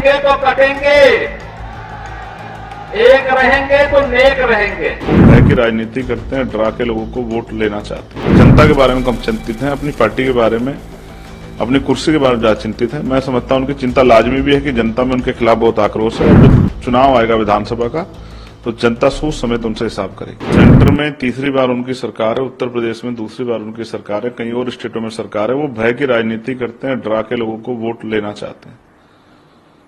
रहेंगे तो कटेंगे, एक रहेंगे तो नेक रहेंगे। भय की राजनीति करते हैं, डरा के लोगों को वोट लेना चाहते हैं। जनता के बारे में कम चिंतित हैं, अपनी पार्टी के बारे में, अपनी कुर्सी के बारे में ज्यादा चिंतित है। मैं समझता हूं उनकी चिंता लाजमी भी है कि जनता में उनके खिलाफ बहुत आक्रोश है। जब चुनाव आएगा विधानसभा का तो जनता सोच समेत उनसे हिसाब करेगी। सेंटर में तीसरी बार उनकी सरकार है, उत्तर प्रदेश में दूसरी बार उनकी सरकार है, कई और स्टेटों में सरकार है। वो भय की राजनीति करते हैं, डरा के लोगों को वोट लेना चाहते हैं,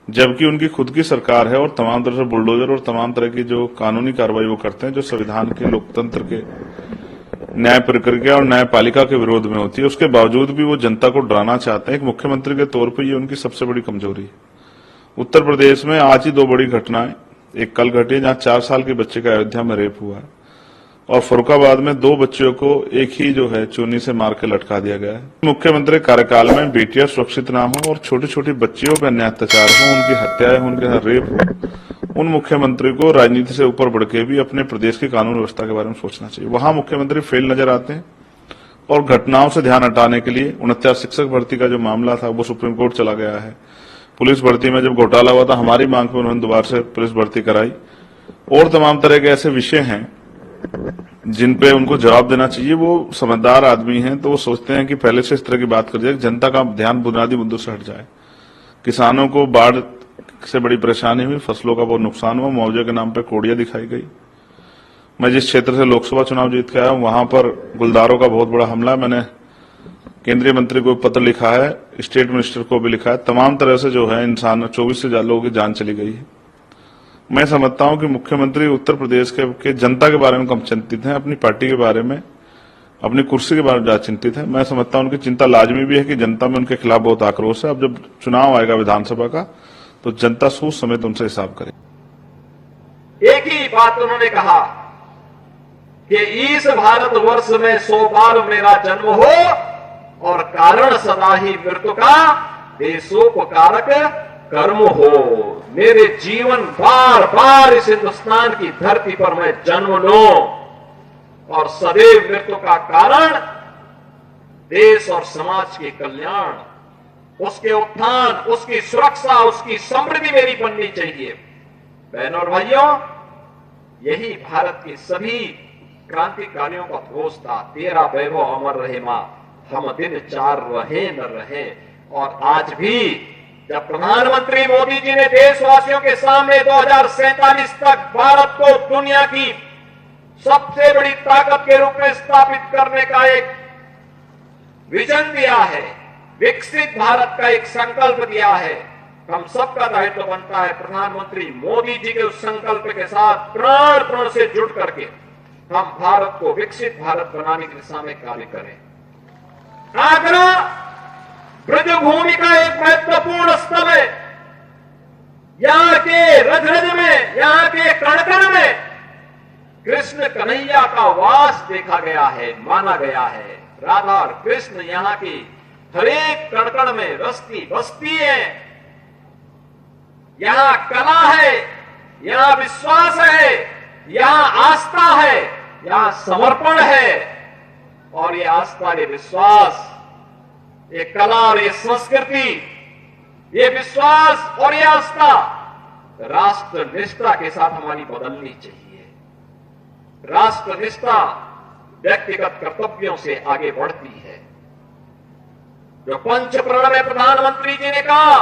जबकि उनकी खुद की सरकार है और तमाम तरह से बुलडोजर और तमाम तरह की जो कानूनी कार्रवाई वो करते हैं, जो संविधान के, लोकतंत्र के, न्याय प्रक्रिया और न्यायपालिका के विरोध में होती है। उसके बावजूद भी वो जनता को डराना चाहते हैं। एक मुख्यमंत्री के तौर पर ये उनकी सबसे बड़ी कमजोरी है। उत्तर प्रदेश में आज ही दो बड़ी घटनाएं, एक कल घटी है जहां 4 साल के बच्चे का अयोध्या में रेप हुआ है, और फरुखाबाद में 2 बच्चियों को एक ही जो है चूनी से मार के लटका दिया गया है। मुख्यमंत्री कार्यकाल में बेटियां सुरक्षित ना हो और छोटी छोटी बच्चियों पर अन्याय अत्याचार हो, उनकी हत्याएं हो, उनके साथ रेप हो, उन मुख्यमंत्री को राजनीति से ऊपर बढ़ के भी अपने प्रदेश की कानून व्यवस्था के बारे में सोचना चाहिए। वहां मुख्यमंत्री फेल नजर आते हैं और घटनाओं से ध्यान हटाने के लिए 49 शिक्षक भर्ती का जो मामला था वो सुप्रीम कोर्ट चला गया है। पुलिस भर्ती में जब घोटाला हुआ था, हमारी मांग पर उन्होंने दोबारा से पुलिस भर्ती कराई, और तमाम तरह के ऐसे विषय हैं जिन पे उनको जवाब देना चाहिए। वो समझदार आदमी हैं, तो वो सोचते हैं कि पहले से इस तरह की बात कर जाए, जनता का ध्यान बुनियादी मुद्दों से हट जाए। किसानों को बाढ़ से बड़ी परेशानी हुई, फसलों का बहुत नुकसान हुआ, मुआवजे के नाम पर कोड़ियां दिखाई गई। मैं जिस क्षेत्र से लोकसभा चुनाव जीत के आया हूं, वहां पर गुलदारों का बहुत बड़ा हमला है। मैंने केंद्रीय मंत्री को पत्र लिखा है, स्टेट मिनिस्टर को भी लिखा है। तमाम तरह से जो है इंसान 24 से ज्यादा लोगों की जान चली गई है। मैं समझता हूं कि मुख्यमंत्री उत्तर प्रदेश के जनता के बारे में कम चिंतित हैं, अपनी पार्टी के बारे में, अपनी कुर्सी के बारे में ज्यादा चिंतित है। मैं समझता हूं उनकी चिंता लाजमी भी है कि जनता में उनके खिलाफ बहुत आक्रोश है। अब जब चुनाव आएगा विधानसभा का तो जनता सोच समेत उनसे हिसाब करे। एक ही बात उन्होंने कहा कि इस भारतवर्ष में 100 बार मेरा जन्म हो और कारण सदा ही मृत्यु का देशोपकारक कर्म हो। मेरे जीवन बार बार इस हिंदुस्तान की धरती पर मैं जन्म लूं और सदैव मृत्यु का कारण देश और समाज के कल्याण, उसके उत्थान, उसकी सुरक्षा, उसकी समृद्धि मेरी बननी चाहिए। बहनों और भाइयों, यही भारत के सभी क्रांतिकारियों का घोष था, तेरा वैभव अमर रहे मां, हम दिन 4 रहे न रहे। और आज भी जब प्रधानमंत्री मोदी जी ने देशवासियों के सामने 2047 तक भारत को दुनिया की सबसे बड़ी ताकत के रूप में स्थापित करने का एक विजन दिया है, विकसित भारत का एक संकल्प दिया है, हम सबका दायित्व बनता है प्रधानमंत्री मोदी जी के उस संकल्प के साथ प्राण से जुट करके हम भारत को विकसित भारत बनाने की दिशा में कार्य करें। आगरा ब्रजभूमि का एक महत्वपूर्ण स्थल है। यहां के रज रज में, यहां के कण कण में कृष्ण कन्हैया का वास देखा गया है, माना गया है। राधा और कृष्ण यहां की हरेक कण कण में रस्ती बसती है। यहां कला है, यहां विश्वास है, यहां आस्था है, यहां समर्पण है। और ये आस्था, ये विश्वास, ये कला और ये संस्कृति, ये विश्वास और ये आस्था राष्ट्र निष्ठा के साथ हमारी बदलनी चाहिए। राष्ट्र निष्ठा व्यक्तिगत कर्तव्यों से आगे बढ़ती है। जो पंच प्रण में प्रधानमंत्री जी ने कहा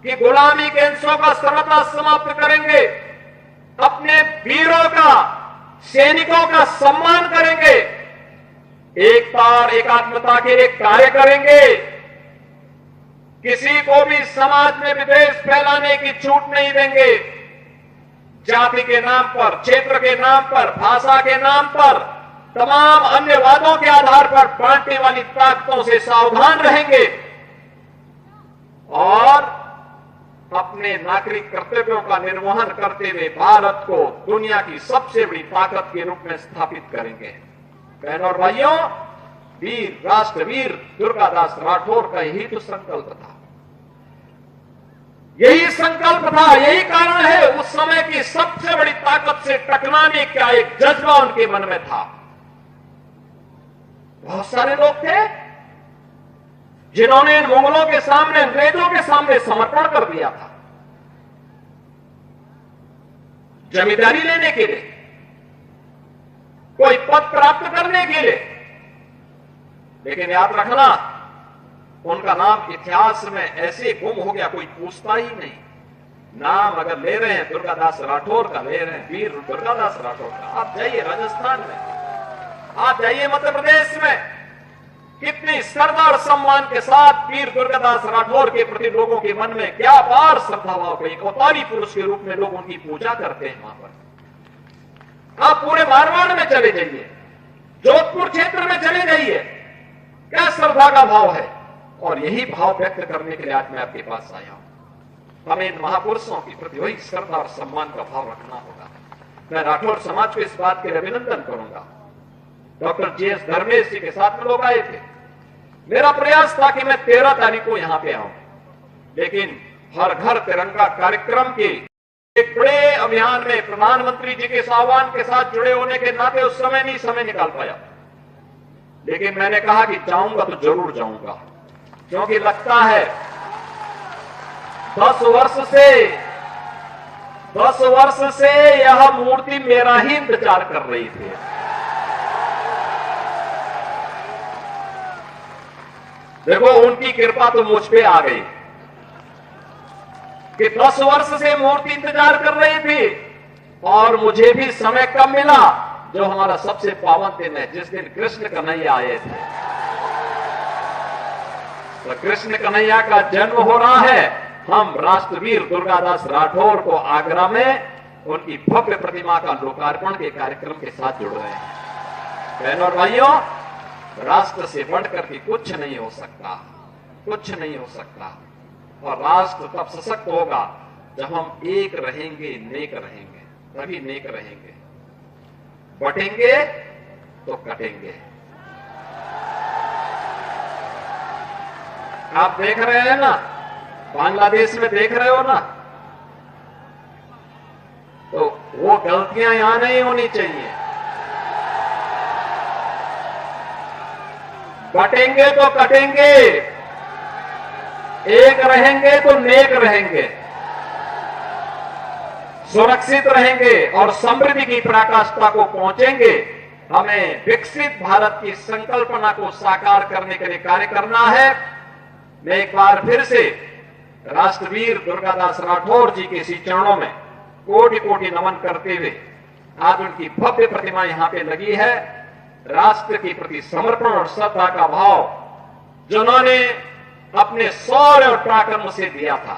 कि गुलामी के अंशों का सर्वथा समाप्त करेंगे, अपने वीरों का, सैनिकों का सम्मान करेंगे, एकता और एकात्मता के लिए कार्य करेंगे, किसी को भी समाज में विद्वेष फैलाने की छूट नहीं देंगे, जाति के नाम पर, क्षेत्र के नाम पर, भाषा के नाम पर, तमाम अन्य वादों के आधार पर बांटने वाली ताकतों से सावधान रहेंगे और अपने नागरिक कर्तव्यों का निर्वहन करते हुए भारत को दुनिया की सबसे बड़ी ताकत के रूप में स्थापित करेंगे। बहनों और भाइयों, वीर राष्ट्रवीर दुर्गादास राठौर का यही तो संकल्प था, यही संकल्प था, यही कारण है उस समय की सबसे बड़ी ताकत से टकराने का एक जज्बा उनके मन में था। बहुत सारे लोग थे जिन्होंने मुगलों के सामने, अंग्रेजों के सामने समर्पण कर दिया था, जमींदारी लेने के लिए, कोई पद प्राप्त करने के लिए। लेकिन याद रखना, उनका नाम इतिहास में ऐसे गुम हो गया, कोई पूछता ही नहीं। नाम अगर ले रहे हैं दुर्गादास राठौर का, ले रहे हैं वीर दुर्गादास राठौर का। आप जाइए राजस्थान में, आप जाइए मध्य प्रदेश में, कितनी श्रद्धा और सम्मान के साथ वीर दुर्गादास राठौर के प्रति लोगों के मन में क्या अपार श्रद्धा भाव, एक अवतारी पुरुष के रूप में लोग उनकी पूजा करते हैं वहां पर। आप पूरे मारवाड़ में चले जाइए, जोधपुर क्षेत्र में चले जाइए, क्या श्रद्धा का भाव है। और यही भाव व्यक्त करने के लिए आज मैं आपके पास आया हूं। हमें इन महापुरुषों के प्रति वही श्रद्धा और सम्मान का भाव रखना होगा। मैं राठौर समाज को इस बात के लिए अभिनंदन करूंगा। डॉक्टर जीएस धर्मेश जी के साथ में लोग आए थे। मेरा प्रयास था कि मैं 13 तारीख को यहां पे आऊं, लेकिन हर घर तिरंगा कार्यक्रम के एक बड़े अभियान में प्रधानमंत्री जी के आह्वान के साथ जुड़े होने के नाते उस समय नहीं समय निकाल पाया। लेकिन मैंने कहा कि जाऊंगा तो जरूर जाऊंगा, क्योंकि लगता है 10 वर्ष से यह मूर्ति मेरा ही इंतजार कर रही थी। देखो, उनकी कृपा तो मुझ पे आ गई कि 10 वर्ष से मूर्ति इंतजार कर रही थी, और मुझे भी समय कम मिला जो हमारा सबसे पावन दिन है, जिस दिन कृष्ण कन्हैया आए थे। तो कृष्ण कन्हैया का जन्म हो रहा है। हम राष्ट्रवीर दुर्गादास राठौर को आगरा में उनकी भव्य प्रतिमा का लोकार्पण के कार्यक्रम के साथ जुड़ रहे हैं। बहनों और भाइयों, राष्ट्र से बढ़कर के कुछ नहीं हो सकता, कुछ नहीं हो सकता। और राष्ट्र तब सशक्त होगा जब हम एक रहेंगे, नेक रहेंगे, तभी नेक रहेंगे। बटेंगे तो कटेंगे। आप देख रहे हैं ना, बांग्लादेश में देख रहे हो ना, तो वो गलतियां यहां नहीं होनी चाहिए। बटेंगे तो कटेंगे, एक रहेंगे तो नेक रहेंगे, सुरक्षित रहेंगे और समृद्धि की पराकाष्ठा को पहुंचेंगे। हमें विकसित भारत की संकल्पना को साकार करने के लिए कार्य करना है। मैं एक बार फिर से राष्ट्रवीर दुर्गादास राठौर जी के इसी चरणों में कोटि कोटि नमन करते हुए, आज उनकी भव्य प्रतिमा यहां पे लगी है। राष्ट्र के प्रति समर्पण और श्रद्धा का भाव जिन्होंने अपने शौर्य और पराक्रम से दिया था,